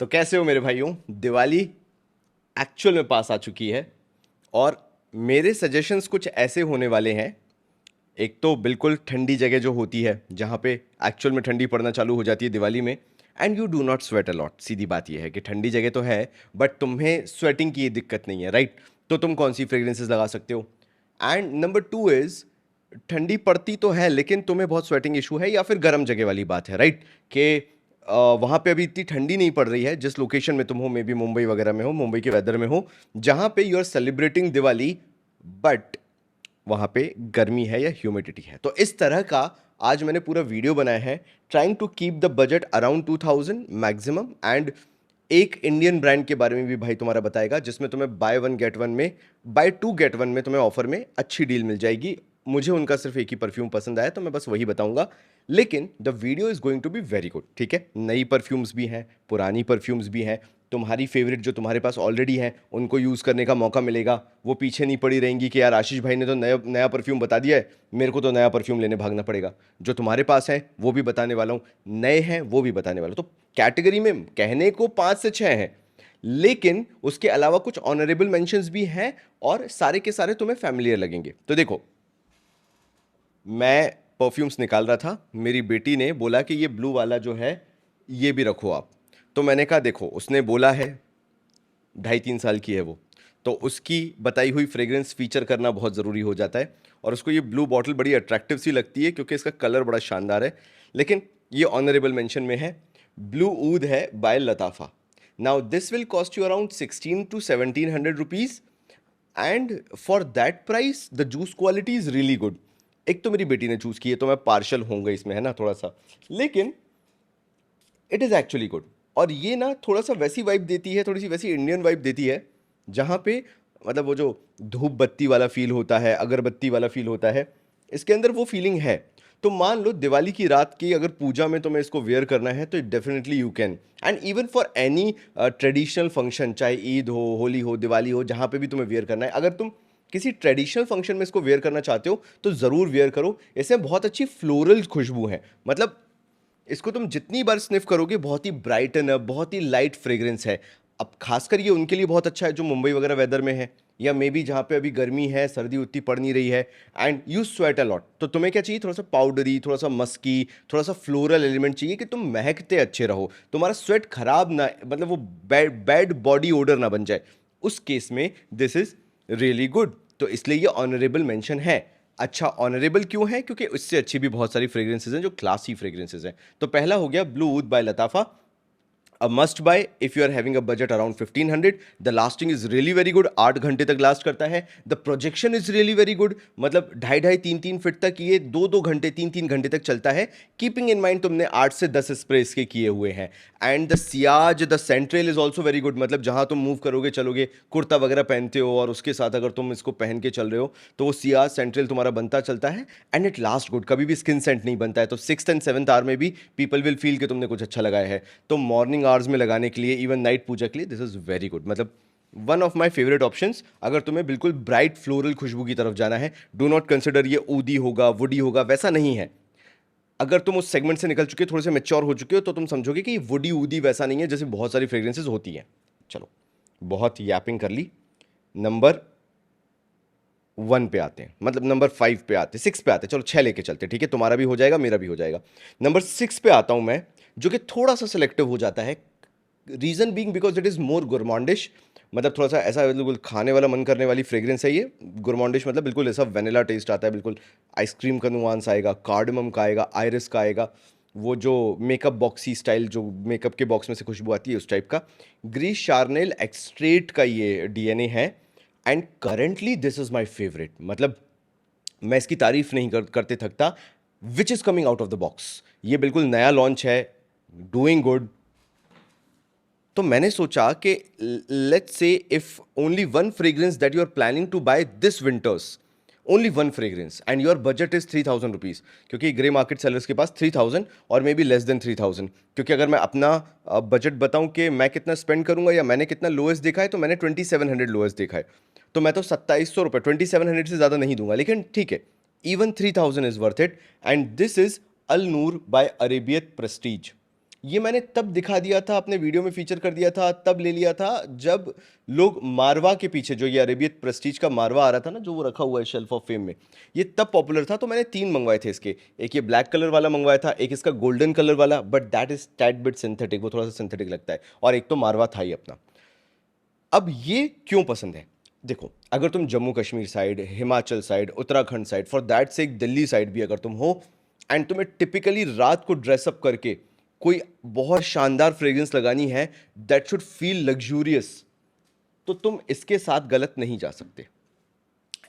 तो कैसे हो मेरे भाइयों। दिवाली एक्चुअल में पास आ चुकी है और मेरे सजेशंस कुछ ऐसे होने वाले हैं। एक तो बिल्कुल ठंडी जगह जो होती है जहाँ पे एक्चुअल में ठंडी पड़ना चालू हो जाती है दिवाली में, and you do not sweat a lot. सीधी बात यह है कि ठंडी जगह तो है बट तुम्हें स्वेटिंग की दिक्कत नहीं है, राइट? तो तुम कौन सी फ्रेग्रेंसेस लगा सकते हो? एंड नंबर टू इज, ठंडी पड़ती तो है लेकिन तुम्हें बहुत स्वेटिंग इशू है या फिर गर्म जगह वाली बात है, राइट? कि वहाँ पे अभी इतनी ठंडी नहीं पड़ रही है जिस लोकेशन में तुम हो, मे बी मुंबई वगैरह में हो, मुंबई के वेदर में हो, जहाँ पे you are celebrating Diwali but वहाँ पे गर्मी है या ह्यूमिडिटी है। तो इस तरह का आज मैंने पूरा वीडियो बनाया है, trying to keep the budget around 2000 maximum. And एक इंडियन ब्रांड के बारे में भी भाई तुम्हारा बताएगा जिसमें तुम्हें बाय वन गेट वन में, बाय टू गेट वन में तुम्हें ऑफर में अच्छी डील मिल जाएगी। मुझे उनका सिर्फ एक ही परफ्यूम पसंद आया तो मैं बस वही बताऊंगा, लेकिन the video is going to be very good. ठीक है, नई परफ्यूम्स भी हैं, पुरानी परफ्यूम्स भी हैं, तुम्हारी फेवरेट जो तुम्हारे पास ऑलरेडी हैं उनको यूज़ करने का मौका मिलेगा। वो पीछे नहीं पड़ी रहेंगी कि यार आशीष भाई ने तो नया नया परफ्यूम बता दिया है, मेरे को तो नया परफ्यूम लेने भागना पड़ेगा। जो तुम्हारे पास है वो भी बताने वाला हूँ, नए हैं वो भी बताने वाला हूँ। तो कैटेगरी में कहने को 5 से 6 हैं, लेकिन उसके अलावा कुछ ऑनरेबल मेंशंस भी हैं और सारे के सारे तुम्हें फैमिलियर लगेंगे। तो देखो, मैं परफ्यूम्स निकाल रहा था, मेरी बेटी ने बोला कि ये ब्लू वाला जो है ये भी रखो आप। तो मैंने कहा देखो, उसने बोला है, 2.5-3 साल की है वो, तो उसकी बताई हुई फ्रेग्रेंस फीचर करना बहुत ज़रूरी हो जाता है। और उसको ये ब्लू बॉटल बड़ी अट्रैक्टिव सी लगती है क्योंकि इसका कलर बड़ा शानदार है। लेकिन ये ऑनरेबल मेंशन में है, ब्लू ऊद है by Lattafa. Now this will cost you around 1600 to 1700 rupees, and for that price the juice quality is really good. एक तो मेरी बेटी ने चूज़ की है तो मैं पार्शल होऊंगा इसमें, है ना, थोड़ा सा, लेकिन इट इज़ एक्चुअली गुड। और ये ना थोड़ा सा वैसी वाइब देती है, थोड़ी सी वैसी इंडियन वाइब देती है जहाँ पे मतलब वो जो धूप बत्ती वाला फील होता है, अगरबत्ती वाला फील होता है, इसके अंदर वो फीलिंग है। तो मान लो दिवाली की रात की अगर पूजा में तुम्हें इसको वेयर करना है तो definitely you can. And even for any traditional function, चाहे ईद हो, होली हो, दिवाली हो, जहाँ पे भी तुम्हें वेयर करना है, अगर तुम किसी ट्रेडिशनल फंक्शन में इसको वेयर करना चाहते हो तो ज़रूर वेयर करो। इसमें बहुत अच्छी फ्लोरल खुशबू है, मतलब इसको तुम जितनी बार स्निफ करोगे बहुत ही ब्राइट एंड बहुत ही लाइट फ्रेग्रेंस है। अब खासकर ये उनके लिए बहुत अच्छा है जो मुंबई वगैरह वेदर में है, या मे बी जहाँ पे अभी गर्मी है, सर्दी उतनी पड़ नहीं रही है, एंड यू स्वेट अलॉट। तो तुम्हें क्या चाहिए? थोड़ा सा पाउडरी, थोड़ा सा मस्की, थोड़ा सा फ्लोरल एलिमेंट चाहिए कि तुम महकते अच्छे रहो, तुम्हारा स्वेट खराब ना, मतलब वो बैड बैड बॉडी ओडर ना बन जाए। उस केस में दिस इज रियली गुड, तो इसलिए ये ऑनरेबल मेंशन है। अच्छा, ऑनरेबल क्यों है? क्योंकि इससे अच्छी भी बहुत सारी फ्रेग्रेंसेज हैं जो क्लासी फ्रेग्रेंसेज हैं। तो पहला हो गया Blue Oud by Lattafa, a must buy if you are having a budget around 1500। The lasting is really very good, 8 घंटे तक लास्ट करता है। The projection is really very good, मतलब 2.5-2.5 3-3 फीट तक ये 2-2 घंटे 3-3 घंटे तक चलता है। कीपिंग इन माइंड तुमने 8 से 10 स्प्रे इसके किए हुए हैं। And the Ciaz, the central is also very good, मतलब जहां तुम मूव करोगे चलोगे, कुर्ता वगैरह पहनते हो और उसके साथ अगर तुम इसको पहन के चल रहे हो तो वो सियाज सेंट्रल तुम्हारा बनता चलता है। एंड इट लास्ट गुड, कभी भी स्किन सेंट नहीं बनता है। तो 6th and 7th आवर में भी पीपल विल फील कि तुमने कुछ अच्छा लगाया है। तो मॉर्निंग आवर्स में लगाने के लिए, इवन नाइट पूजा के लिए, दिस इज वेरी गुड, मतलब one of my favourite options. अगर तुम्हें बिल्कुल ब्राइट फ्लोरल खुशबू की तरफ जाना है, डू नॉट कंसिडर ये ऊदी होगा, वुडी होगा, वैसा नहीं है। अगर तुम उस सेगमेंट से निकल चुके हो, थोड़े से मेच्योर हो चुके हो, तो तुम समझोगे कि वुडी ऊदी वैसा नहीं है जैसे बहुत सारी फ्रेग्रेंसेज होती हैं। चलो, बहुत यैपिंग कर ली। नंबर 1 पे आते हैं, मतलब नंबर 5 पे आते हैं, 6 पे आते हैं, चलो 6 लेके चलते हैं, ठीक है, तुम्हारा भी हो जाएगा, मेरा भी हो जाएगा। नंबर 6 पे आता हूं मैं, जो कि थोड़ा सा सिलेक्टिव हो जाता है। Reason being because it is more gourmandish, मतलब थोड़ा सा ऐसा बिल्कुल खाने वाला मन करने वाली फ्रेग्रेंस है ये। गुरमांडिश मतलब बिल्कुल ऐसा वेनिला टेस्ट आता है, बिल्कुल आइसक्रीम का नुआंस आएगा, कार्डमम का आएगा, आयरिस का आएगा, वो जो मेकअप बॉक्सी स्टाइल, जो मेकअप के बॉक्स में से खुशबू आती है उस टाइप का। ग्रीस शार्नेल एक्सट्रेट का ये डीएनए है। And currently this is my favourite, मतलब मैं इसकी तारीफ नहीं करते थकता। Which is coming out of the box, ये बिल्कुल नया लॉन्च है, डूइंग गुड। तो मैंने सोचा कि let's say if only one fragrance that you are planning to buy this winters, only one fragrance, and your budget is 3000 rupees, क्योंकि grey market sellers के पास 3000 और मे बी लेस देन 3000। क्योंकि अगर मैं अपना बजट बताऊं कि मैं कितना स्पेंड करूंगा या मैंने कितना लोएस्ट देखा है, तो मैंने 2700 लोएस्ट देखा है। तो मैं तो 2700 रुपये, 2700 से ज़्यादा नहीं दूंगा, लेकिन ठीक है, even 3000 is worth it. And this is Al Noor by Arabiyat Prestige. ये मैंने तब दिखा दिया था, अपने वीडियो में फीचर कर दिया था, तब ले लिया था जब लोग मारवा के पीछे, जो ये अरेबियन प्रेस्टीज का मारवा आ रहा था ना, जो वो रखा हुआ है शेल्फ ऑफ फेम में, ये तब पॉपुलर था। तो मैंने 3 मंगवाए थे इसके, एक ये ब्लैक कलर वाला मंगवाया था, एक इसका गोल्डन कलर वाला, but that is tad bit synthetic, वो थोड़ा सा सिंथेटिक लगता है, और एक तो मारवा था ही अपना। अब ये क्यों पसंद है? देखो, अगर तुम Jammu Kashmir side, Himachal side, Uttarakhand side, for that से दिल्ली साइड भी अगर तुम हो, एंड तुम्हें टिपिकली रात को ड्रेसअप करके कोई बहुत शानदार फ्रेग्रेंस लगानी है दैट शुड फील लग्जूरियस, तो तुम इसके साथ गलत नहीं जा सकते।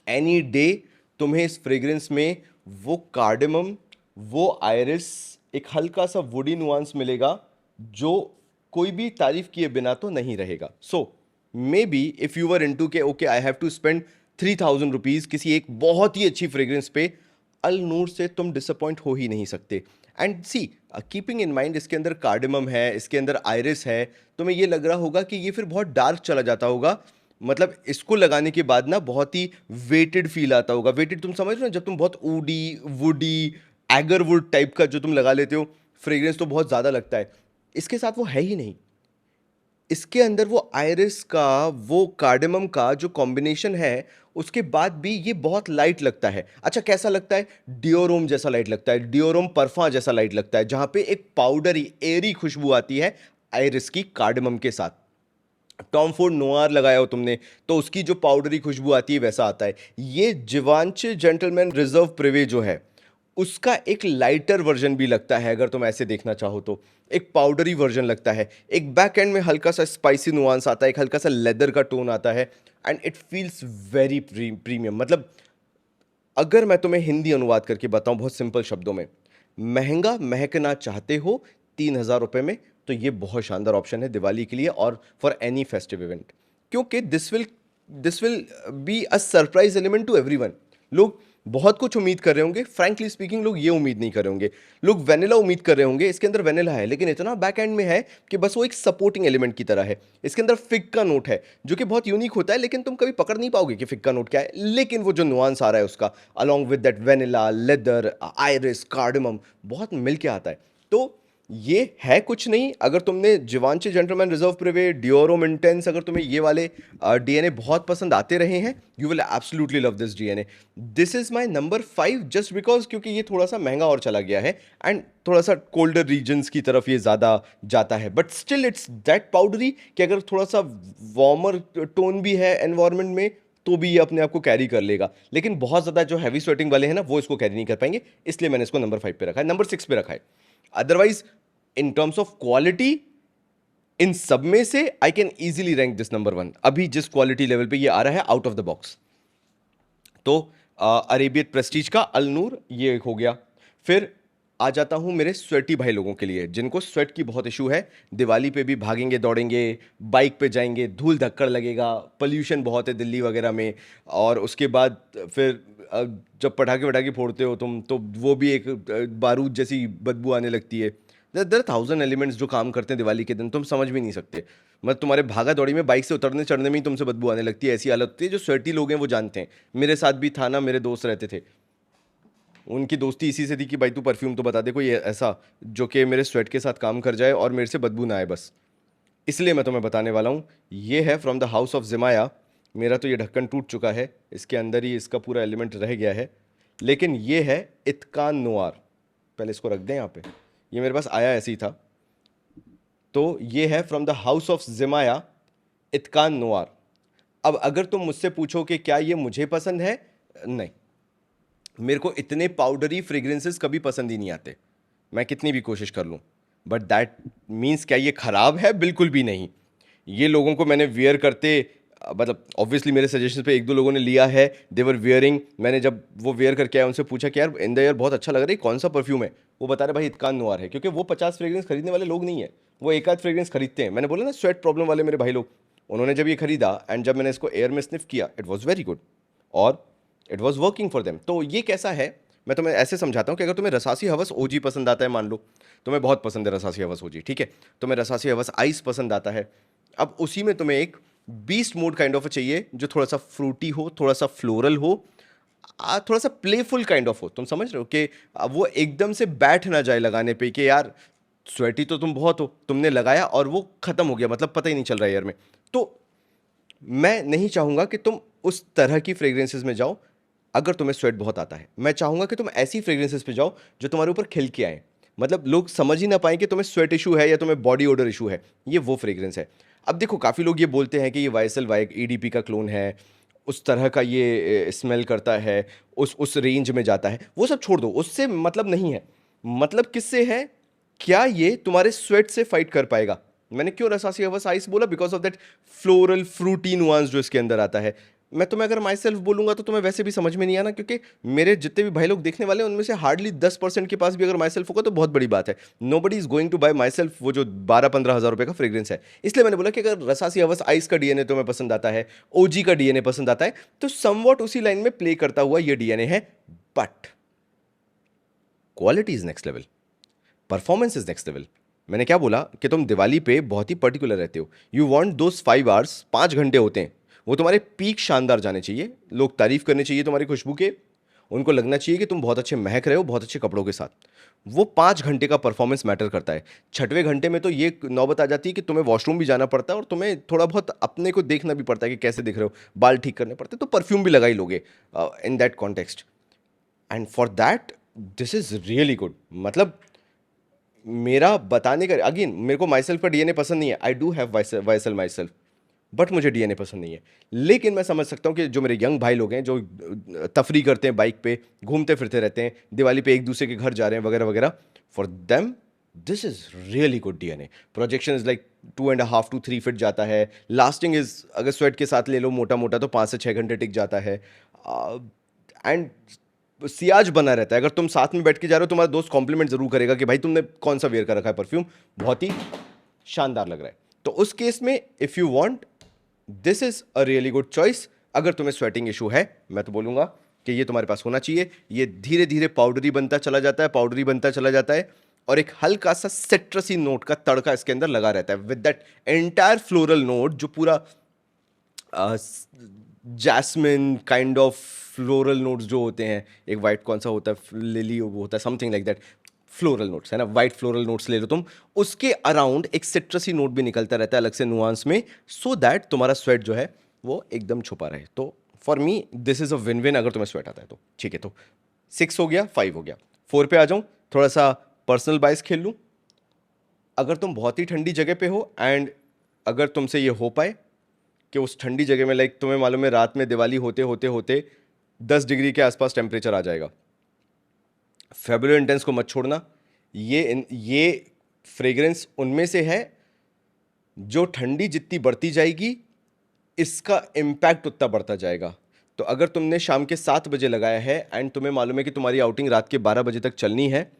एनी डे तुम्हें इस फ्रेग्रेंस में वो कार्डेमम, वो आयरिस, एक हल्का सा वुडी नुआंस मिलेगा जो कोई भी तारीफ किए बिना तो नहीं रहेगा। So maybe if you were into के okay I have to spend 3000 rupees किसी एक बहुत ही अच्छी फ्रेग्रेंस पे, अल नूर से तुम डिसअपॉइंट हो ही नहीं सकते। And see, keeping in mind इसके अंदर कार्डेमम है, इसके अंदर आयरिस है, तुम्हें ये लग रहा होगा कि ये फिर बहुत डार्क चला जाता होगा, मतलब इसको लगाने के बाद ना बहुत ही वेटेड फील आता होगा। वेटेड तुम समझ रहे हो, जब तुम बहुत ऊडी वुडी एगरवुड टाइप का जो तुम लगा लेते हो फ्रेग्रेंस, तो बहुत ज़्यादा लगता है। इसके साथ वो है ही नहीं। इसके अंदर वो आयरिस का, वो कार्डेमम का जो कॉम्बिनेशन है, उसके बाद भी ये बहुत लाइट लगता है। अच्छा, कैसा लगता है? डियोरोम जैसा लाइट लगता है, डियोरोम परफा जैसा लाइट लगता है, जहां पे एक पाउडरी एरी खुशबू आती है आयरिस की कार्डेमम के साथ। टॉम फोर्ड नोआर लगाया हो तुमने, तो उसकी जो पाउडरी खुशबू आती है वैसा आता है। ये जिवांचे जेंटलमैन रिजर्व प्रिवे जो है, उसका एक लाइटर वर्जन भी लगता है, अगर तुम ऐसे देखना चाहो तो एक पाउडरी वर्जन लगता है। एक बैक एंड में हल्का सा स्पाइसी नुआंस आता है, एक हल्का सा लेदर का टोन आता है, and it feels very premium. मतलब अगर मैं तुम्हें हिंदी अनुवाद करके बताऊं बहुत सिंपल शब्दों में, महंगा महकना चाहते हो 3000 रुपये में, तो ये बहुत शानदार ऑप्शन है दिवाली के लिए और फॉर एनी फेस्टिव इवेंट, क्योंकि this will be a surprise element to everyone. लोग बहुत कुछ उम्मीद कर रहे होंगे, फ्रैंकली स्पीकिंग लोग ये उम्मीद नहीं कर रहे होंगे। लोग वेनिला उम्मीद कर रहे होंगे, इसके अंदर वेनिला है लेकिन इतना बैक एंड में है कि बस वो एक सपोर्टिंग एलिमेंट की तरह है। इसके अंदर फिग का नोट है जो कि बहुत यूनिक होता है, लेकिन तुम कभी पकड़ नहीं पाओगे कि फिग का नोट क्या है, लेकिन वो जो नुआंस आ रहा है उसका, along with that vanilla, leather, iris, cardamom, बहुत मिल के आता है। तो ये है कुछ नहीं, अगर तुमने जिवांचे जेंटलमैन रिजर्व प्रिवे, डियोरोम इंटेंस, अगर तुम्हें ये वाले डीएनए बहुत पसंद आते रहे हैं, you will absolutely love this DNA. This is my number 5 just because, क्योंकि ये थोड़ा सा महंगा और चला गया है एंड थोड़ा सा कोल्डर रीजन्स की तरफ ये ज़्यादा जाता है, but still it's that powdery कि अगर थोड़ा सा वार्मर टोन भी है एनवायरनमेंट में तो भी ये अपने आप को कैरी कर लेगा। लेकिन बहुत ज़्यादा जो हैवी स्वेटिंग वाले हैं ना, वो इसको कैरी नहीं कर पाएंगे, इसलिए मैंने इसको नंबर 5 पे रखा है, नंबर 6 पे रखा है। Otherwise in terms of quality, इन सब में से I can easily rank this number 1, अभी जिस क्वालिटी लेवल पे ये आ रहा है आउट ऑफ द बॉक्स। तो अरेबियन प्रेस्टीज का अल नूर ये एक हो गया। फिर आ जाता हूं मेरे स्वेटी भाई लोगों के लिए, जिनको स्वेट की बहुत इशू है, दिवाली पे भी भागेंगे दौड़ेंगे, बाइक पे जाएंगे, धूल धक्कड़ लगेगा, पोल्यूशन बहुत है दिल्ली वगैरह में, और उसके बाद फिर जब पटाखे वटाखे फोड़ते हो तुम, तो वो भी एक बारूद जैसी बदबू आने लगती है। देयर 1000 एलिमेंट्स जो काम करते हैं दिवाली के दिन, तुम समझ भी नहीं सकते। मतलब तुम्हारे भागा दौड़ी में बाइक से उतरने चढ़ने में ही तुमसे बदबू आने लगती है, ऐसी हालत होती है। जो स्वेटी लोग हैं वो जानते हैं, मेरे साथ भी था ना, मेरे दोस्त रहते थे, उनकी दोस्ती इसी से थी कि भाई तू परफ्यूम तो बता दे कोई ऐसा जो कि मेरे स्वेट के साथ काम कर जाए और मेरे से बदबू ना आए बस। इसलिए मैं तुम्हें बताने वाला हूँ, ये है फ्रॉम द हाउस ऑफ जिमाया। मेरा तो ये ढक्कन टूट चुका है, इसके अंदर ही इसका पूरा एलिमेंट रह गया है, लेकिन ये है इत्कान नोआर। पहले इसको रख दें यहाँ पे, ये मेरे पास आया ऐसे ही था। तो ये है from the house of Zimaya, Itqan Noir. अब अगर तुम मुझसे पूछो कि क्या ये मुझे पसंद है, नहीं, मेरे को इतने पाउडरी फ्रेग्रेंसेस कभी पसंद ही नहीं आते, मैं कितनी भी कोशिश कर लूँ। बट दैट मीन्स क्या ये ख़राब है? बिल्कुल भी नहीं। ये लोगों को मैंने वियर करते, मतलब ऑब्वियसली मेरे सजेशन पे 1-2 लोगों ने लिया है, दे वर वियरिंग। मैंने जब वो वियर करके आया उनसे पूछा कि यार इन द ईयर बहुत अच्छा लग रहा है, कौन सा परफ्यूम है? वो बता रहे भाई इत्कान नोआर है, क्योंकि वो 50 फ्रेग्रेंस खरीदने वाले लोग नहीं है, वो एक आध फ्रेग्रेंस खरीदते हैं। मैंने बोला ना स्वेट प्रॉब्लम वाले मेरे भाई लोग, उन्होंने जब ये खरीदा एंड जब मैंने इसको एयर में स्निफ किया, इट वॉज वेरी गुड और it was working for them. तो ये कैसा है, मैं तुम्हें ऐसे समझाता हूँ कि अगर तुम्हें रसासी हवस ओजी पसंद आता है, मान लो तुम्हें बहुत पसंद है रसासी हवस ओजी, ठीक है, तुम्हें रसासी हवस आइस पसंद आता है, अब उसी में तुम्हें एक बीस्ट मोड काइंड ऑफ चाहिए जो थोड़ा सा फ्रूटी हो, थोड़ा सा फ्लोरल हो, थोड़ा सा प्लेफुल काइंड ऑफ हो। तुम समझ रहे हो कि वो एकदम से बैठ ना जाए लगाने पे कि यार स्वेटी तो तुम बहुत हो, तुमने लगाया और वो खत्म हो गया, मतलब पता ही नहीं चल रहा एयर में। तो मैं नहीं चाहूंगा कि तुम उस तरह की फ्रेग्रेंसेस में जाओ। अगर तुम्हें स्वेट बहुत आता है, मैं चाहूंगा कि तुम ऐसी फ्रेग्रेंसेस पे जाओ जो तुम्हारे ऊपर खिल के आए, मतलब लोग समझ ही ना पाए कि तुम्हें स्वेट इशू है या तुम्हें बॉडी ओडर इशू है। ये वो फ्रेग्रेंस है। अब देखो, काफ़ी लोग ये बोलते हैं कि ये वाईएसएल वाई ईडीपी का क्लोन है, उस तरह का ये स्मेल करता है, उस रेंज में जाता है। वो सब छोड़ दो, उससे मतलब नहीं है। मतलब किससे है? क्या ये तुम्हारे स्वेट से फाइट कर पाएगा? मैंने क्यों रसासी हवस आइस बोला? Because of that floral fruity nuance जो इसके अंदर आता है। मैं तुम्हें अगर माई सेल्फ बोलूंगा तो तुम्हें वैसे भी समझ में नहीं आना, क्योंकि मेरे जितने भी भाई लोग देखने वाले हैं उनमें से हार्डली 10% के पास भी अगर माई सेल्फ होगा तो बहुत बड़ी बात है। Nobody is going to by myself वो जो 12-15 हज़ार रुपए का फ्रेग्रेंस है। इसलिए मैंने बोला कि अगर रसासी हवस आइस का डीएनए तुम्हें पसंद आता है, ओजी का डीएनए पसंद आता है, तो समवॉट उसी लाइन में प्ले करता हुआ ये डीएनए है। But quality is next level, performance is next level. मैंने क्या बोला कि तुम दिवाली पे बहुत ही पर्टिकुलर रहते हो। यू वांट दोस 5 आवर्स, 5 घंटे होते हैं, वो तुम्हारे पीक शानदार जाने चाहिए, लोग तारीफ करने चाहिए तुम्हारी खुशबू के, उनको लगना चाहिए कि तुम बहुत अच्छे महक रहे हो बहुत अच्छे कपड़ों के साथ। वो 5 घंटे का परफॉर्मेंस मैटर करता है। 6वें घंटे में तो ये नौबत आ जाती है कि तुम्हें वॉशरूम भी जाना पड़ता है और तुम्हें थोड़ा बहुत अपने को देखना भी पड़ता है कि कैसे दिख रहे हो, बाल ठीक करने पड़ते हैं, तो परफ्यूम भी लगा ही लोगे इन that context. And for that this is really good. मतलब मेरा बताने का, अगेन, मेरे को माई का डीएनए पसंद नहीं है। I do have YSL my self, but मुझे डीएनए पसंद नहीं है। लेकिन मैं समझ सकता हूँ कि जो मेरे यंग भाई लोग हैं जो तफरी करते हैं, बाइक पे घूमते फिरते रहते हैं, दिवाली पे एक दूसरे के घर जा रहे हैं वगैरह वगैरह, for them this is really good DNA. Projection is like 2.5 to 3 feet जाता है। लास्टिंग इज, अगर स्वेट के साथ ले लो मोटा मोटा, तो 5 से 6 घंटे टिक जाता है। एंड सियाज बना रहता है। अगर तुम साथ में बैठ के जा रहे हो, तुम्हारा दोस्त कॉम्प्लीमेंट जरूर करेगा कि भाई तुमने कौन सा वेयर कर रखा है परफ्यूम, बहुत ही शानदार लग रहा है। तो उस केस में if you want, this is a really good choice. अगर तुम्हें स्वेटिंग इशू है, मैं तो बोलूंगा कि ये तुम्हारे पास होना चाहिए। ये धीरे धीरे पाउडरी बनता चला जाता है, पाउडरी बनता चला जाता है, और एक हल्का सा सिट्रसी नोट का तड़का इसके अंदर लगा रहता है with that entire floral note, जो पूरा jasmine kind of floral notes जो होते हैं। एक वाइट कौन सा होता है, लिली वो होता है, something like that. Floral notes है ना, वाइट फ्लोरल नोट्स ले लो तुम, उसके अराउंड एक सिट्रसी नोट भी निकलता रहता है अलग से नुआंस में, सो दैट तुम्हारा स्वेट जो है वो एकदम छुपा रहे। तो for me this is a win win. अगर तुम्हें स्वेट आता है तो ठीक है। तो 6 हो गया, 5 हो गया, 4 पे आ जाऊं, थोड़ा सा पर्सनल बाइस खेल लूं। अगर तुम बहुत ही ठंडी जगह पे हो एंड अगर तुमसे ये हो पाए कि उस ठंडी जगह में, लाइक तुम्हें मालूम है रात में दिवाली होते होते होते 10 डिग्री के आसपास टेम्परेचर आ जाएगा, फेब्रुअरी इंटेंस को मत छोड़ना। ये फ्रेग्रेंस उनमें से है जो ठंडी जितनी बढ़ती जाएगी इसका इम्पैक्ट उतना बढ़ता जाएगा। तो अगर तुमने शाम के 7 बजे लगाया है एंड तुम्हें मालूम है कि तुम्हारी आउटिंग रात के 12 बजे तक चलनी है,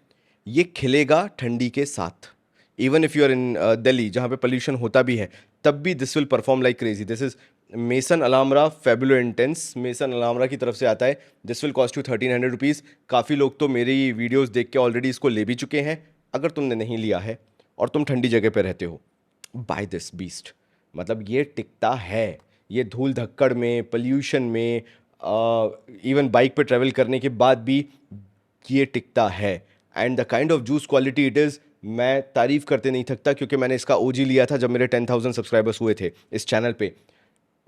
ये खिलेगा ठंडी के साथ। Even if you are in Delhi जहाँ पे पोल्यूशन होता भी है, तब भी this will perform like crazy. This is Maison Alhambra Fabulo intense, Maison Alhambra की तरफ से आता है। This will cost you 1300 rupees. काफ़ी लोग तो मेरी वीडियोज़ देख के ऑलरेडी इसको ले भी चुके हैं। अगर तुमने नहीं लिया है और तुम ठंडी जगह पे रहते हो, बाय दिस बीस्ट। मतलब ये टिकता है, ये धूल धक्कड़ में, पोल्यूशन में, इवन बाइक पे ट्रैवल करने के बाद भी ये टिकता है। And the kind of juice quality it is, मैं तारीफ करते नहीं थकता, क्योंकि मैंने इसका ओजी लिया था जब मेरे 10,000 सब्सक्राइबर्स हुए थे इस चैनल पे।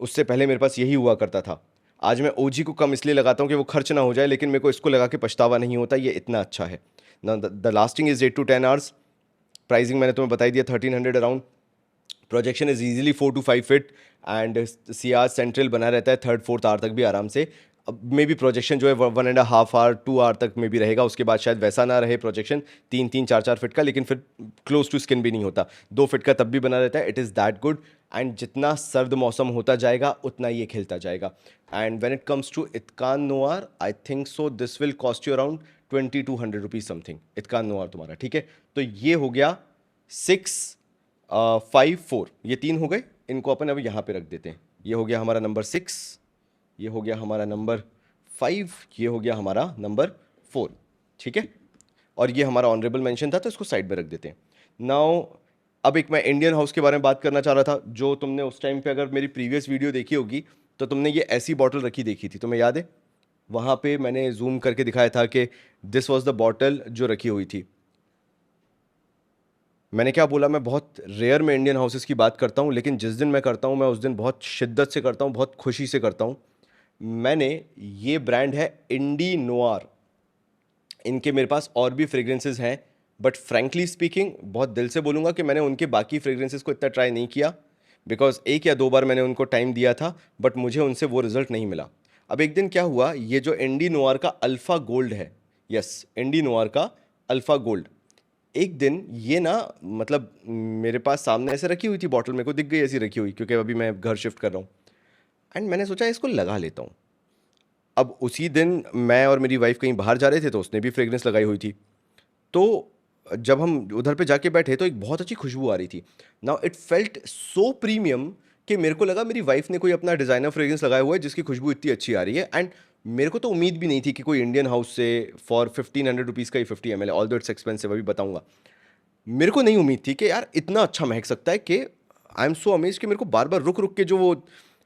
उससे पहले मेरे पास यही हुआ करता था। आज मैं ओजी को कम इसलिए लगाता हूँ कि वो खर्च ना हो जाए, लेकिन मेरे को इसको लगा के पछतावा नहीं होता, ये इतना अच्छा है ना। The lasting is 8 to 10 hours. Pricing मैंने तुम्हें बताई दिया 1300 around. Projection is easily 4 to 5 feet and Ciaz central बना रहता है 3rd-4th आवर तक भी आराम से। अब मे बी प्रोजेक्शन जो है 1.5 आवर 2 आवर तक में भी रहेगा, उसके बाद शायद वैसा ना रहे प्रोजेक्शन 3-3, 4-4 फीट का, लेकिन फिर क्लोज टू स्किन भी नहीं होता। 2 फीट का तब भी बना रहता है। It is that good. And जितना सर्द मौसम होता जाएगा उतना ये खिलता जाएगा। And when it comes to Itqan Noir, I think so this will cost you around 20-100 rupees something. Itqan Noir तुम्हारा, ठीक है। तो ये हो गया 6, 5, 4, ये 3 हो गए। इनको अपन अब यहाँ पे रख देते हैं। ये हो गया हमारा नंबर 6, ये हो गया हमारा नंबर 5, ये हो गया हमारा नंबर 4, ठीक है। और ये हमारा ऑनरेबल मेंशन था, तो इसको साइड में रख देते हैं। नाउ अब एक मैं इंडियन हाउस के बारे में बात करना चाह रहा था। जो तुमने उस टाइम पे अगर मेरी प्रीवियस वीडियो देखी होगी तो तुमने ये ऐसी बॉटल रखी देखी थी, तुम्हें याद है? वहाँ पे मैंने जूम करके दिखाया था कि दिस वॉज द बॉटल जो रखी हुई थी। मैंने क्या बोला, मैं बहुत रेयर में इंडियन हाउसेस की बात करता हूँ, लेकिन जिस दिन मैं करता हूँ मैं उस दिन बहुत शिद्दत से करता हूँ, बहुत खुशी से करता हूँ। मैंने, ये ब्रांड है इंडी नोआर। इनके मेरे पास और भी फ्रेग्रेंसेस हैं, बट फ्रैंकली स्पीकिंग बहुत दिल से बोलूँगा कि मैंने उनके बाकी फ्रेग्रेंसेस को इतना ट्राई नहीं किया, बिकॉज एक या दो बार मैंने उनको टाइम दिया था, बट मुझे उनसे वो रिजल्ट नहीं मिला। अब एक दिन क्या हुआ, ये जो इंडी नोआर का अल्फ़ा गोल्ड है, यस, इंडी नोआर का अल्फ़ा गोल्ड, एक दिन ये ना, मतलब मेरे पास सामने ऐसे रखी हुई थी बॉटल, मेरे को दिख गई ऐसी रखी हुई, क्योंकि अभी मैं घर शिफ्ट कर रहा हूँ, एंड मैंने सोचा इसको लगा लेता हूँ। अब उसी दिन मैं और मेरी वाइफ कहीं बाहर जा रहे थे, तो उसने भी फ्रेग्रेंस लगाई हुई थी। तो जब हम उधर पे जाके बैठे तो एक बहुत अच्छी खुशबू आ रही थी। Now it felt so premium कि मेरे को लगा मेरी वाइफ ने कोई अपना डिज़ाइनर फ्रेग्रेंस लगाया हुआ है जिसकी खुशबू इतनी अच्छी आ रही है। एंड मेरे को तो उम्मीद भी नहीं थी कि कोई इंडियन हाउस से फॉर 1500 रुपीज़ का ही 50 ml, ऑल दो इट्स एक्सपेंसिव, अभी बताऊंगा। मेरे को नहीं उम्मीद थी कि यार इतना अच्छा महक सकता है, कि आई एम सो अमेज कि मेरे को बार बार रुक रुक के जो वो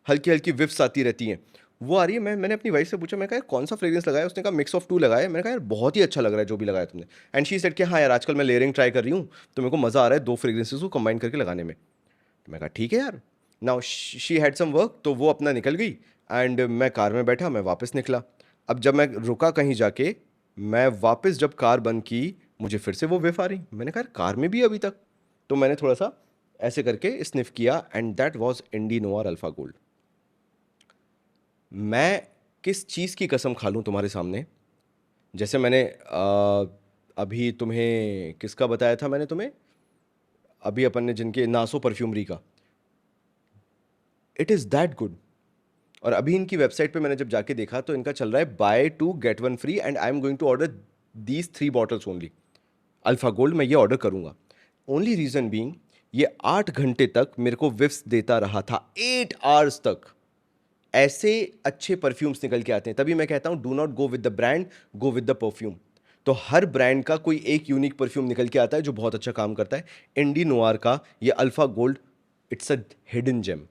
हल्की हल्की विफ्स आती रहती हैं वो आ रही है। मैंने अपनी वाइफ से पूछा, मैं कहा यार कौन सा फ्रेग्रेंस लगाया? उसने कहा मिक्स ऑफ टू लगाया है। मैंने कहा यार बहुत ही अच्छा लग रहा है जो भी लगाया तुमने। एंड शी सेड कि हाँ यार आजकल मैं लेयरिंग ट्राई कर रही हूँ, तो मेरे को मज़ा आ रहा है दो फ्रेग्रेंसेस को कंबाइन करके लगाने में। तो मैं कहा ठीक है यार। Now she had some work, तो वो अपना निकल गई, एंड मैं कार में बैठा, मैं वापस निकला। अब जब मैं रुका कहीं जाके, मैं वापस जब कार बंद की, मुझे फिर से वो whiff आ रही। मैंने कहा यार कार में भी अभी तक। तो मैंने थोड़ा सा ऐसे करके स्निफ किया, and that was Indie Noir Alpha Gold. मैं किस चीज़ की कसम खा लूँ तुम्हारे सामने, जैसे मैंने अभी तुम्हें किसका बताया था मैंने तुम्हें, अभी अपन ने जिनके नासो परफ्यूमरी का, इट इज़ दैट गुड। और अभी इनकी वेबसाइट पे मैंने जब जाके देखा तो इनका चल रहा है buy two get one free, and I am going to order these 3 bottles only. Alpha Gold मैं ये ऑर्डर करूंगा। ओनली रीजन बीइंग, ये 8 घंटे तक मेरे को विफ्स देता रहा था, 8 आवर्स तक। ऐसे अच्छे परफ्यूम्स निकल के आते हैं, तभी मैं कहता हूं do not go with the brand, go with the perfume. तो हर ब्रांड का कोई एक यूनिक परफ्यूम निकल के आता है जो बहुत अच्छा काम करता है। इंडी नोआर का ये Alpha Gold, it's a hidden gem.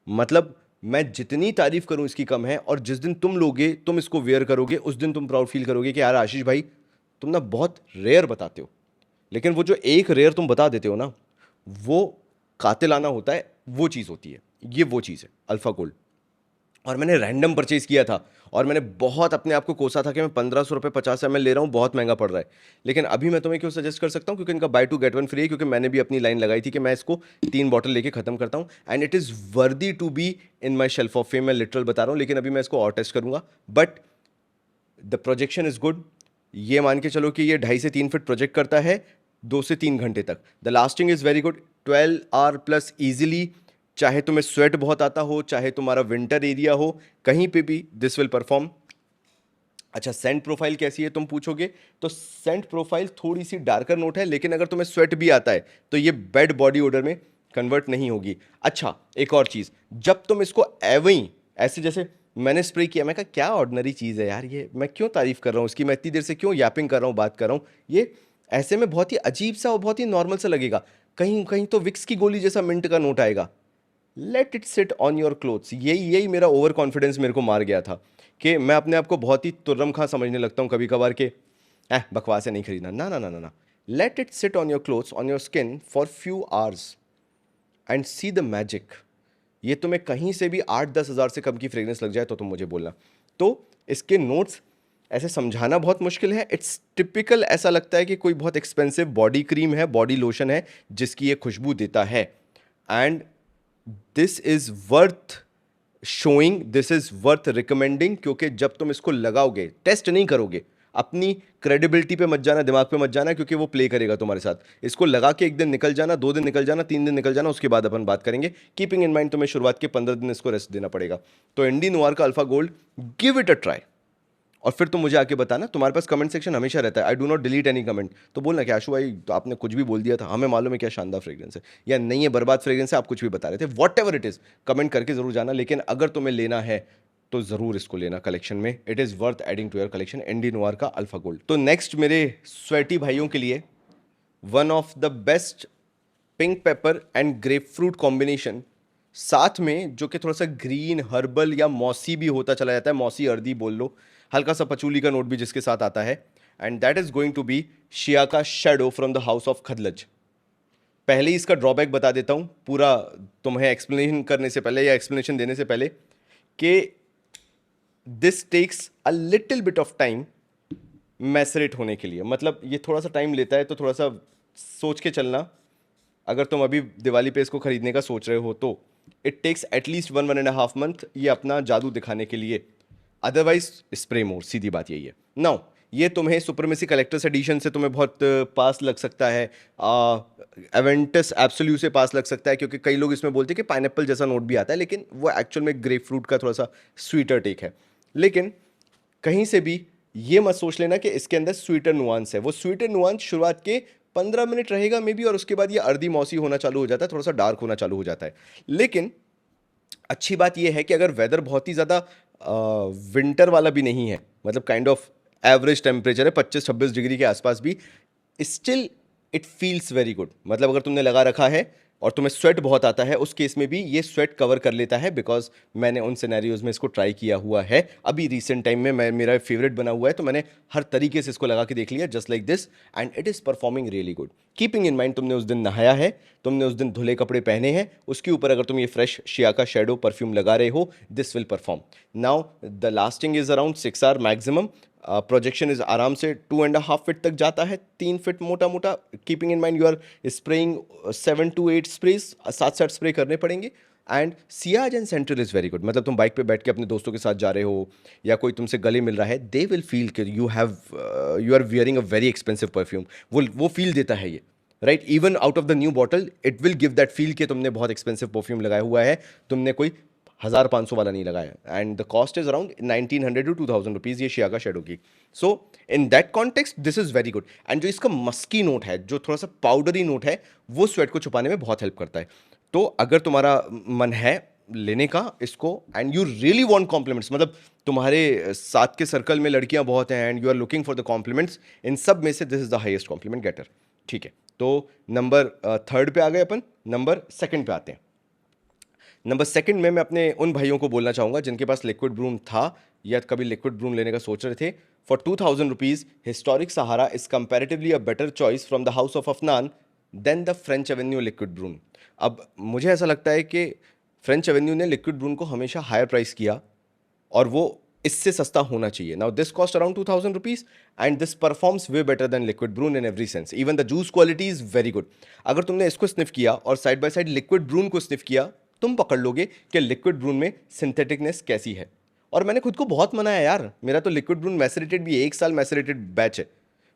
मतलब मैं जितनी तारीफ करूं इसकी कम है, और जिस दिन तुम लोगे, तुम इसको वेयर करोगे, उस दिन तुम प्राउड फील करोगे कि यार आशीष भाई तुम ना बहुत रेयर बताते हो, लेकिन वो जो एक रेयर तुम बता देते हो ना, वो कातिलाना होता है, वो चीज़ होती है। ये वो चीज़ है अल्फा गोल्ड। और मैंने रैंडम परचेज किया था, और मैंने बहुत अपने आप को कोसा था कि मैं 1500 रुपये 50 ml ले रहा हूँ, बहुत महंगा पड़ रहा है। लेकिन अभी मैं तुम्हें क्यों सजेस्ट कर सकता हूँ, क्योंकि इनका buy two get one free है, क्योंकि मैंने भी अपनी लाइन लगाई थी कि मैं इसको 3 बॉटल लेके खत्म करता हूँ, and it is worthy to be in my shelf of fame. मैं लिटरल बता रहा हूँ, लेकिन अभी मैं इसको और टेस्ट करूंगा। But the projection is good. ये मान के चलो कि ये 2.5 से 3 फीट प्रोजेक्ट करता है 2 से 3 घंटे तक। The lasting is very good, 12 hour plus easily. चाहे तुम्हें स्वेट बहुत आता हो, चाहे तुम्हारा विंटर एरिया हो, कहीं पे भी दिस विल परफॉर्म। अच्छा, सेंट प्रोफाइल कैसी है तुम पूछोगे, तो सेंट प्रोफाइल थोड़ी सी डार्कर नोट है, लेकिन अगर तुम्हें स्वेट भी आता है तो ये बेड बॉडी ओडर में कन्वर्ट नहीं होगी। अच्छा, एक और चीज़, जब तुम इसको एवं ऐसे जैसे मैंने स्प्रे किया, मैं कहा क्या ऑर्डिनरी चीज़ है यार, ये मैं क्यों तारीफ कर रहा हूँ इसकी, मैं इतनी देर से क्यों यापिंग कर रहा हूँ, बात कर रहा हूँ, ये ऐसे में बहुत ही अजीब सा और बहुत ही नॉर्मल सा लगेगा। कहीं कहीं तो विक्स की गोली जैसा मिंट का नोट आएगा। Let it sit on your clothes. यही यही मेरा ओवर कॉन्फिडेंस मेरे को मार गया था, कि मैं अपने आप को बहुत ही तुर्रम खां समझने लगता हूँ कभी कभार के बकवास है नहीं खरीदना, ना ना ना ना ना। Let it sit on your clothes, on your skin for few hours, and see the magic. ये तुम्हें कहीं से भी 8-10 हज़ार से कम की फ्रेग्रेंस लग जाए तो तुम मुझे बोलना। तो इसके नोट्स ऐसे समझाना बहुत मुश्किल है। इट्स टिपिकल, ऐसा लगता है कि कोई बहुत एक्सपेंसिव बॉडी क्रीम है, बॉडी लोशन है, जिसकी ये खुशबू देता है। And this is worth showing, this is worth recommending, क्योंकि जब तुम इसको लगाओगे, टेस्ट नहीं करोगे, अपनी क्रेडिबिलिटी पे मत जाना, दिमाग पे मत जाना, क्योंकि वो प्ले करेगा तुम्हारे साथ। इसको लगा के एक दिन निकल जाना, 2 दिन निकल जाना, 3 दिन निकल जाना, उसके बाद अपन बात करेंगे। कीपिंग इन माइंड तुम्हें शुरुआत के 15 दिन इसको रेस्ट देना पड़ेगा। तो इंडी नोआर का Alpha gold, give it a try, और फिर तुम मुझे आके बताना। तुम्हारे पास कमेंट सेक्शन हमेशा रहता है, I do not delete any comment. तो बोलना कि आशु भाई तो आपने कुछ भी बोल दिया था, हमें मालूम है क्या शानदार फ्रेग्रेंस है या नहीं है बर्बाद फ्रेग्रेंस है, आप कुछ भी बता रहे थे, what ever it is, comment करके जरूर जाना। लेकिन अगर तुम्हें लेना है तो ज़रूर इसको लेना कलेक्शन में, it is worth adding to your collection, Indie Noir का अल्फा गोल्ड। तो नेक्स्ट मेरे स्वेटी भाइयों के लिए one of the best pink pepper and grapefruit combination, साथ में जो कि थोड़ा सा ग्रीन हर्बल या मौसी भी होता चला जाता है, मौसी अर्दी बोल लो, हल्का सा पचूली का नोट भी जिसके साथ आता है, and that is going to be Shiyaaka shadow from the house of Khadlaj. पहले ही इसका ड्रॉबैक बता देता हूँ पूरा, तुम्हें एक्सप्लेनेशन करने से पहले या एक्सप्लेनेशन देने से पहले, कि this takes a little bit of time macerate होने के लिए। मतलब ये थोड़ा सा टाइम लेता है, तो थोड़ा सा सोच के चलना। अगर तुम अभी दिवाली पे इसको खरीदने का सोच रहे हो तो इट टेक्स एटलीस्ट 1.5 मंथ ये अपना जादू दिखाने के लिए। अदरवाइज स्प्रे मोर, सीधी बात यही है। नाउ ये तुम्हें सुपरमेसी कलेक्टर्स एडिशन से तुम्हें बहुत पास लग सकता है, एवेंटस एब्सोल्यू से पास लग सकता है, क्योंकि कई लोग इसमें बोलते हैं कि पाइनएप्पल जैसा नोट भी आता है, लेकिन वो एक्चुअल में ग्रेप फ्रूट का थोड़ा सा स्वीटर टेक है। लेकिन कहीं से भी ये मत सोच लेना कि इसके अंदर स्वीटर नुआंस है। वो स्वीटर नुआंस शुरुआत के 15 मिनट रहेगा मे बी, और उसके बाद ये अर्दी मौसी होना चालू हो जाता है, थोड़ा सा डार्क होना चालू हो जाता है। लेकिन अच्छी बात यह है कि अगर वेदर बहुत ही ज़्यादा विंटर वाला भी नहीं है, मतलब काइंड ऑफ एवरेज टेम्परेचर है 25-26 डिग्री के आसपास भी, still it feels very good. मतलब अगर तुमने लगा रखा है और तुम्हें स्वेट बहुत आता है, उस केस में भी ये स्वेट कवर कर लेता है, बिकॉज मैंने उन सिनेरियोज में इसको ट्राई किया हुआ है। अभी रिसेंट टाइम में मेरा फेवरेट बना हुआ है, तो मैंने हर तरीके से इसको लगा के देख लिया, just like this, and it is performing really good. Keeping in mind तुमने उस दिन नहाया है, तुमने उस दिन धुले कपड़े पहने हैं, उसके ऊपर अगर तुम ये फ्रेश शियाका शेडो परफ्यूम लगा रहे हो, this will perform. Now the lasting is around 6 hour maximum. Projection is आराम से 2.5 फीट तक जाता है, 3 फीट मोटा मोटा। Keeping in mind you are spraying 7 to 8 sprays, 7 spray करने पड़ेंगे। एंड सियाज and centre is very good. मतलब तुम बाइक पे बैठ के अपने दोस्तों के साथ जा रहे हो, या कोई तुमसे गले मिल रहा है, दे विल फील कि you are wearing a very expensive perfume. वो फील देता है ये, right. Even out of the new bottle it will give that feel कि तुमने बहुत एक्सपेंसिव परफ्यूम लगाया हुआ है, तुमने कोई 1500 वाला नहीं लगाया। And the cost is around 1900 to 2000 rupees ये शियाका शेडो की। So in that context this is very good. And जो इसका मस्की नोट है, जो थोड़ा सा पाउडरी नोट है, वो स्वेट को छुपाने में बहुत हेल्प करता है। तो अगर तुम्हारा मन है लेने का इसको, and you really want compliments, मतलब तुम्हारे साथ के सर्कल में लड़कियां बहुत हैं and you are looking for the compliments, इन सब में से this is the highest compliment getter. ठीक है, तो नंबर 3 पे आ गए अपन, नंबर 2 पे आते हैं। नंबर 2 में मैं अपने उन भाइयों को बोलना चाहूँगा जिनके पास लिक्विड ब्रूम था या कभी लिक्विड ब्रूम लेने का सोच रहे थे। For 2000 rupees Historic Sahara is comparatively a better choice from the house of Afnan than the French Avenue Liquid Brume. अब मुझे ऐसा लगता है कि फ्रेंच एवेन्यू ने लिक्विड ब्रूम को हमेशा हायर प्राइस किया, और वो इससे सस्ता होना चाहिए। Now this cost around 2000 rupees and this performs way better than liquid Brun in every sense. Even the juice quality is very good. अगर तुमने इसको स्निफ किया और side by side liquid Brun को स्निफ किया, तुम पकड़ लोगे कि लिक्विड ब्रून में सिंथेटिकनेस कैसी है। और मैंने खुद को बहुत मनाया यार, मेरा तो लिक्विड ब्रून मैसरेटेड भी है, 1 साल मैसरेटेड बैच है।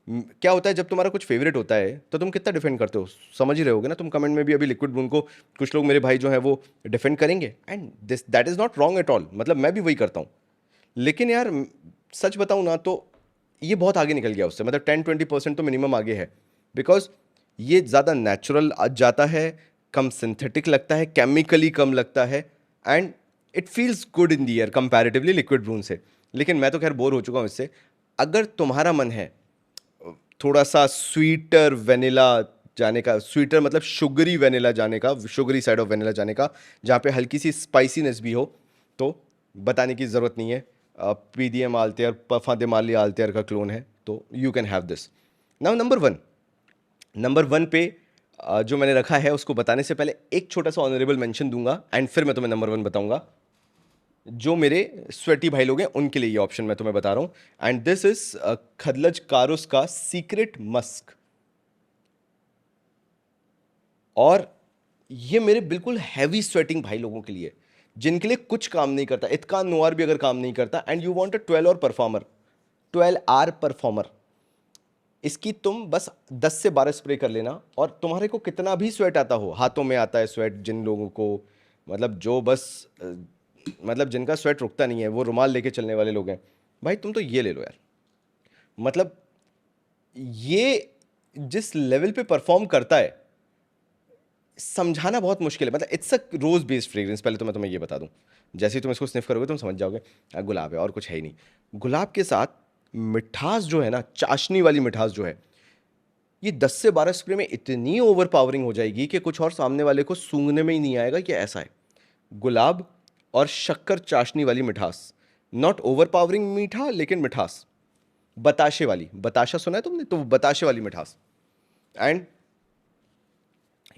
क्या होता है जब तुम्हारा कुछ फेवरेट होता है तो तुम कितना डिफेंड करते हो, समझ ही रहे होगे ना तुम कमेंट में भी। अभी लिक्विड ब्रून को कुछ लोग मेरे भाई जो है वो डिफेंड करेंगे, and this that is not wrong at all. मतलब मैं भी वही करता हूँ। लेकिन यार सच बताऊँ ना तो ये बहुत आगे निकल गया उससे, मतलब 10-20% तो मिनिमम आगे है। बिकॉज ये ज़्यादा नेचुरल जाता है, कम सिंथेटिक लगता है, केमिकली कम लगता है, and it feels good in the air comparatively liquid Brun से। लेकिन मैं तो खैर बोर हो चुका हूँ इससे। अगर तुम्हारा मन है थोड़ा सा स्वीटर वेनिला जाने का, स्वीटर मतलब शुगरी वेनिला जाने का, शुगरी साइड ऑफ वेनिला जाने का, जहाँ पे हल्की सी स्पाइसीनेस भी हो, तो बताने की ज़रूरत नहीं है। PDM आल्तेयर, पफादे माली आल्तेयर का क्लोन है, तो you can have this. Now number 1 पे जो मैंने रखा है उसको बताने से पहले एक छोटा सा ऑनरेबल मेंशन दूंगा, एंड फिर मैं तुम्हें नंबर 1 बताऊंगा। जो मेरे स्वेटी भाई लोग हैं उनके लिए ये ऑप्शन मैं तुम्हें बता रहा हूं, एंड दिस इज खदलज कारुस का सीक्रेट मस्क। और ये मेरे बिल्कुल हैवी स्वेटिंग भाई लोगों के लिए, जिनके लिए कुछ काम नहीं करता, इतका नोआर भी अगर काम नहीं करता, and you want a 12 hour performer. इसकी तुम बस 10 से 12 स्प्रे कर लेना, और तुम्हारे को कितना भी स्वेट आता हो, हाथों में आता है स्वेट जिन लोगों को, मतलब जो बस मतलब जिनका स्वेट रुकता नहीं है, वो रुमाल लेके चलने वाले लोग हैं, भाई तुम तो ये ले लो यार। मतलब ये जिस लेवल पे परफॉर्म करता है समझाना बहुत मुश्किल है। मतलब it's a rose based fragrance. पहले तो मैं तुम्हें ये बता दूं, जैसे ही तुम इसको स्निफ करोगे तुम समझ जाओगे गुलाब है और कुछ है ही नहीं। गुलाब के साथ मिठास जो है ना, चाशनी वाली मिठास जो है, ये 10 से 12 स्प्रे में इतनी ओवर पावरिंग हो जाएगी कि कुछ और सामने वाले को सूंघने में ही नहीं आएगा कि ऐसा है। गुलाब और शक्कर चाशनी वाली मिठास, नॉट ओवर पावरिंग मीठा, लेकिन मिठास बताशे वाली। बताशा सुना है तुमने? तो बताशे वाली मिठास। एंड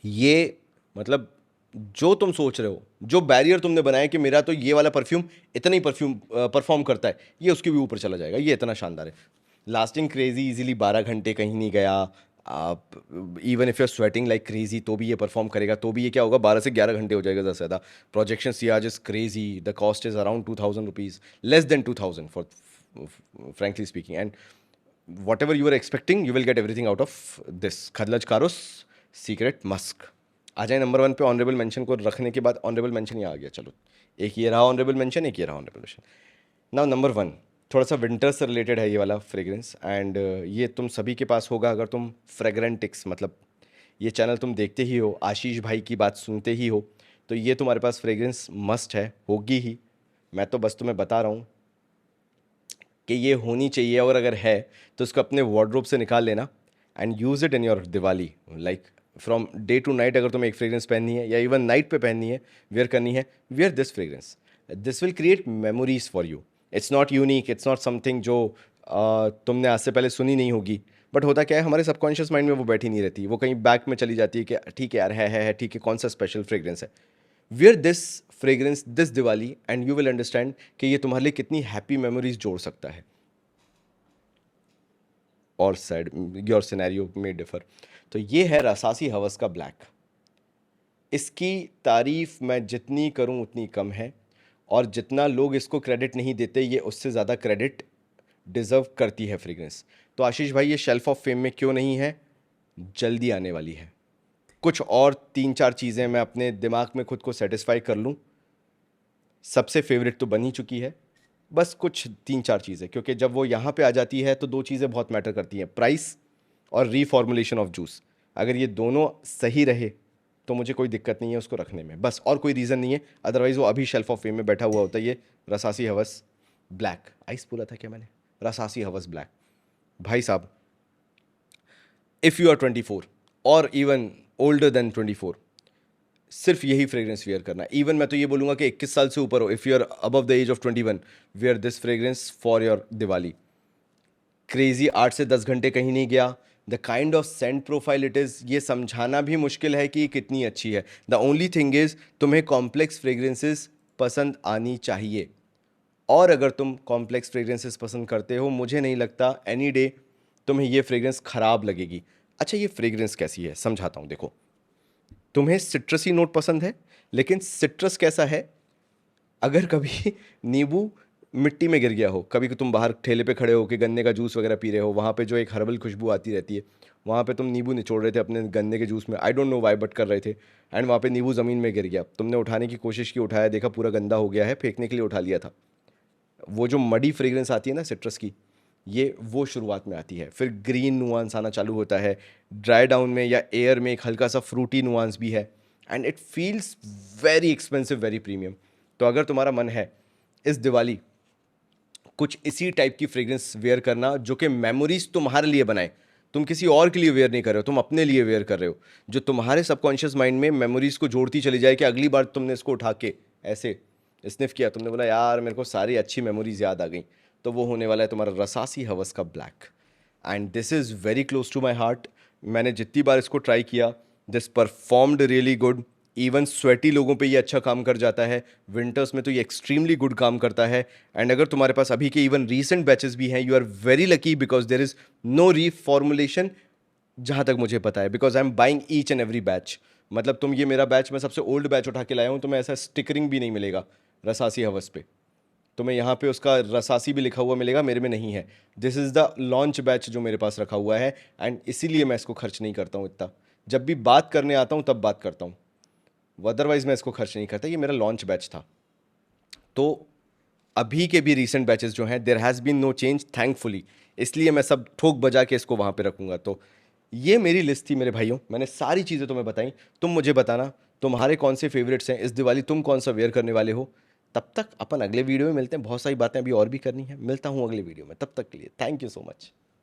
ये मतलब जो तुम सोच रहे हो, जो बैरियर तुमने बनाया कि मेरा तो ये वाला परफ्यूम इतना ही परफ्यूम परफॉर्म करता है, ये उसके भी ऊपर चला जाएगा, ये इतना शानदार है। लास्टिंग क्रेजी, इजीली 12 घंटे कहीं नहीं गया। आप even if you are sweating like crazy तो भी ये परफॉर्म करेगा, तो भी ये क्या होगा, 12 से 11 घंटे हो जाएगा ज़्यादा से ज़्यादा। Projection Ciaz is crazy, the cost is around 2000 rupees, less than 2000 for frankly speaking, and whatever you were expecting you will get everything out of this Khadlaj Karos Secret Musk। आ जाए नंबर 1 पे। Honourable mention को रखने के बाद honourable mention यहाँ आ गया, चलो एक ये रहा ऑनरेबल मेंशन, एक ये रहा ऑनरेबल मेंशन। नाउ नंबर 1 थोड़ा सा विंटर से रिलेटेड है ये वाला फ्रेग्रेंस, एंड ये तुम सभी के पास होगा अगर तुम फ्रेग्रेंटिक्स मतलब ये चैनल तुम देखते ही हो, आशीष भाई की बात सुनते ही हो, तो ये तुम्हारे पास फ्रेग्रेंस मस्ट है, होगी ही। मैं तो बस तुम्हें बता रहा हूँ कि ये होनी चाहिए, और अगर है तो उसको अपने वार्डरोब से निकाल लेना and use it in your Diwali. Like from day to night अगर तुम्हें एक फ्रेग्रेंस पहननी है या इवन नाइट पे पहननी है, वेयर करनी है, wear this fragrance. This will create memories for you. It's not unique, it's not something जो तुमने आज से पहले सुनी नहीं होगी, बट होता क्या है हमारे सबकॉन्शियस माइंड में वो बैठी नहीं रहती, वो कहीं बैक में चली जाती है कि ठीक है यार, है ठीक है, कौन सा स्पेशल फ्रेग्रेंस है। Wear this fragrance this Diwali and you will understand कि ये तुम्हारे लिए कितनी हैप्पी मेमोरीज जोड़ सकता है। और सैड, योर सिनेरियो में डिफर। तो ये है रसासी हवस का ब्लैक। इसकी तारीफ मैं जितनी करूं उतनी कम है, और जितना लोग इसको क्रेडिट नहीं देते, ये उससे ज़्यादा क्रेडिट डिज़र्व करती है फ्रेग्रेंस। तो आशीष भाई ये शेल्फ ऑफ फेम में क्यों नहीं है, जल्दी आने वाली है। कुछ और 3-4 चीज़ें मैं अपने दिमाग में खुद को सेटिस्फाई कर लूँ, सबसे फेवरेट तो बन ही चुकी है, बस कुछ 3-4 चीज़ें, क्योंकि जब वो यहाँ पे आ जाती है तो 2 चीज़ें बहुत मैटर करती हैं, प्राइस और रीफॉर्मुलेशन ऑफ जूस। अगर ये दोनों सही रहे तो मुझे कोई दिक्कत नहीं है उसको रखने में, बस, और कोई रीज़न नहीं है। अदरवाइज़ वो अभी शेल्फ ऑफ फेम में बैठा हुआ होता है, ये रसासी हवस ब्लैक। आइस बोला था क्या मैंने, रसासी हवस ब्लैक। भाई साहब, इफ़ यू आर 24 और इवन ओल्डर देन 24, सिर्फ यही फ्रेग्रेंस वेयर करना। इवन मैं तो ये बोलूँगा कि 21 साल से ऊपर हो, if you are above the age of 21, wear this fragrance for your Diwali. Crazy 8 से 10 घंटे कहीं नहीं गया। The kind of scent profile it is, ये समझाना भी मुश्किल है कि कितनी अच्छी है। द ओनली थिंग इज़ तुम्हें कॉम्प्लेक्स फ्रेग्रेंसेस पसंद आनी चाहिए, और अगर तुम कॉम्प्लेक्स फ्रेग्रेंसेस पसंद करते हो, मुझे नहीं लगता एनी डे तुम्हें ये फ्रेग्रेंस ख़राब लगेगी। अच्छा, ये फ्रेग्रेंस कैसी है समझाता हूँ। देखो, तुम्हें सिट्रसी नोट पसंद है, लेकिन सिट्रस कैसा है, अगर कभी नींबू मिट्टी में गिर गया हो, कभी कि तुम बाहर ठेले पे खड़े हो कि गन्ने का जूस वगैरह पी रहे हो, वहाँ पे जो एक हर्बल खुशबू आती रहती है, वहाँ पे तुम नींबू निचोड़ रहे थे अपने गन्ने के जूस में, I don't know why but कर रहे थे, एंड वहाँ पे नींबू ज़मीन में गिर गया, तुमने उठाने की कोशिश की, उठाया, देखा पूरा गंदा हो गया है, फेंकने के लिए उठा लिया था। वो जो मडी फ्रेग्रेंस आती है ना सिट्रस की, ये वो शुरुआत में आती है, फिर ग्रीन नुआंस आना चालू होता है, ड्राई डाउन में या एयर में एक हल्का सा फ्रूटी नुआंस भी है, and it feels very expensive, very premium. तो अगर तुम्हारा मन है इस दिवाली कुछ इसी टाइप की फ्रेग्रेंस वेयर करना, जो कि मेमोरीज तुम्हारे लिए बनाए, तुम किसी और के लिए वेयर नहीं कर रहे हो, तुम अपने लिए वेयर कर रहे हो, जो तुम्हारे सबकॉन्शियस माइंड में मेमोरीज को जोड़ती चली जाए कि अगली बार तुमने इसको उठा के ऐसे स्निफ किया, तुमने बोला यार मेरे को सारी अच्छी मेमोरीज याद आ गई, तो वो होने वाला है तुम्हारा रसासी हवस का black. And this is very close to my heart. मैंने जितनी बार इसको ट्राई किया, दिस परफॉर्म्ड रियली गुड। इवन स्वेटी लोगों पे ये अच्छा काम कर जाता है, विंटर्स में तो ये एक्सट्रीमली गुड काम करता है। एंड अगर तुम्हारे पास अभी के इवन रीसेंट बैचेस भी हैं, you are very lucky because there is no reformulation, जहाँ तक मुझे पता है, because I am buying each and every batch. मतलब तुम ये मेरा बैच, मैं सबसे ओल्ड बैच उठा के लाया हूँ, तुम्हें ऐसा स्टिकरिंग भी नहीं मिलेगा रसासी हवस पे, तुम्हें यहाँ पे उसका रसासी भी लिखा हुआ मिलेगा, मेरे में नहीं है। This is the launch batch जो मेरे पास रखा हुआ है, एंड इसीलिए मैं इसको खर्च नहीं करता हूँ इतना। जब भी बात करने आता हूँ तब बात करता हूँ, अदरवाइज मैं इसको खर्च नहीं करता। ये मेरा लॉन्च बैच था। तो अभी के भी रीसेंट बैचेस जो हैं, there has been no change thankfully, इसलिए मैं सब ठोक बजा के इसको वहाँ पे रखूँगा। तो ये मेरी लिस्ट थी मेरे भाइयों, मैंने सारी चीज़ें तुम्हें बताई। तुम मुझे बताना तुम्हारे कौन से फेवरेट्स हैं इस दिवाली, तुम कौन सा वेयर करने वाले हो। तब तक अपन अगले वीडियो में मिलते हैं, बहुत सारी बातें अभी और भी करनी है। मिलता हूँ अगले वीडियो में, तब तक के लिए थैंक यू सो मच।